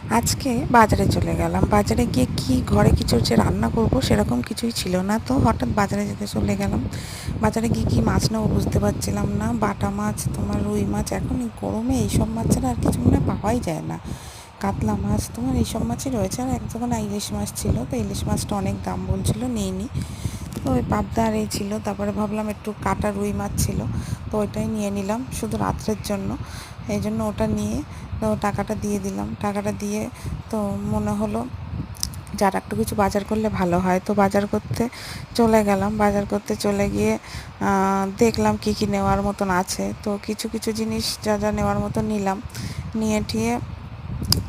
আজকে বাজারে চলে গেলাম। বাজারে গিয়ে ঘরে কিছু যে রান্না করব সেরকম কিছুই ছিল না, তো হঠাৎ বাজারে যেতে চলে গেলাম। বাজারে গিয়ে কী মাছ নেবো বুঝতে পারছিলাম না। বাটা মাছ, তোমার রুই মাছ, এখন এই গরমে এইসব মাছ ছাড়া আর কিছু মনে হয় পাওয়াই যায় না। কাতলা মাছ, তোমার এইসব মাছই রয়েছে। আর এক যখন ইলিশ মাছ ছিল, তো ইলিশ মাছটা অনেক দাম বলছিল, নিইনি। তো ওই পাবদা আর এই ছিল। তারপরে ভাবলাম একটু কাটা রুই মাছ ছিল, তো ওইটাই নিয়ে নিলাম শুধু রাত্রের জন্য। এই জন্য ওটা নিয়ে তো টাকাটা দিয়ে দিলাম। টাকাটা দিয়ে তো মনে হলো যে আর একটু কিছু বাজার করলে ভালো হয়, তো বাজার করতে চলে গেলাম। বাজার করতে চলে গিয়ে দেখলাম কী কী নেওয়ার মতন আছে, তো কিছু কিছু জিনিস যা যা নেওয়ার মতো নিলাম। নিয়ে ঠিয়ে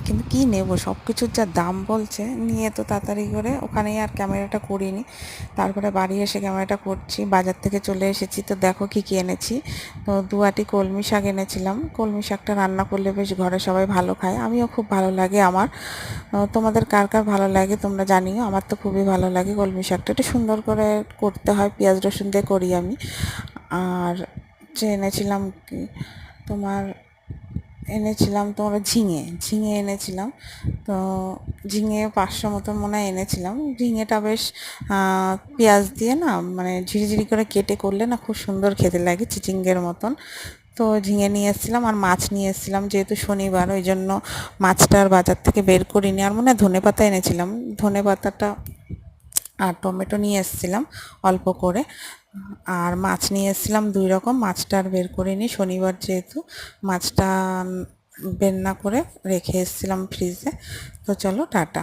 কিন্তু কী নেব, সব কিছুর যা দাম বলছে, নিয়ে তো তাড়াতাড়ি করে ওখানেই আর ক্যামেরাটা করিনি। তারপরে বাড়ি এসে ক্যামেরাটা করছি। বাজার থেকে চলে এসেছি, তো দেখো কী কী এনেছি। তো 2 আঁটি কলমি শাক এনেছিলাম। কলমি শাকটা রান্না করলে বেশ ঘরে সবাই ভালো খায়, আমিও খুব ভালো লাগে আমার। তোমাদের কার কার ভালো লাগে তোমরা জানিও। আমার তো খুবই ভালো লাগে কলমি শাকটা, একটু সুন্দর করে করতে হয়, পেঁয়াজ রসুন দিয়ে করি আমি। আর এনেছিলাম কি তোমার তোমার ঝিঙে ঝিঙে এনেছিলাম। তো ঝিঙে 500 মতন মনে হয় এনেছিলাম। ঝিঙেটা বেশ পেঁয়াজ দিয়ে না, মানে ঝিরিঝিরি করে কেটে করলে না খুব সুন্দর খেতে লাগে, চিচিঙ্গের মতন। তো ঝিঙে নিয়ে এসেছিলাম, আর মাছ নিয়ে এসেছিলাম। যেহেতু শনিবার, ওই জন্য মাছটা আর বাজার থেকে বের করিনি। আর মনে হয় ধনেপাতা এনেছিলাম, ধনেপাতাটা আর টমেটো নিয়ে এসেছিলাম অল্প করে। আর মাছ নিয়ে এসেছিলাম 2 রকম। মাছটা আর বের করিনি, শনিবার যেহেতু। মাছটা বের না করে রেখে এসেছিলাম ফ্রিজে। তো চলো টাটা।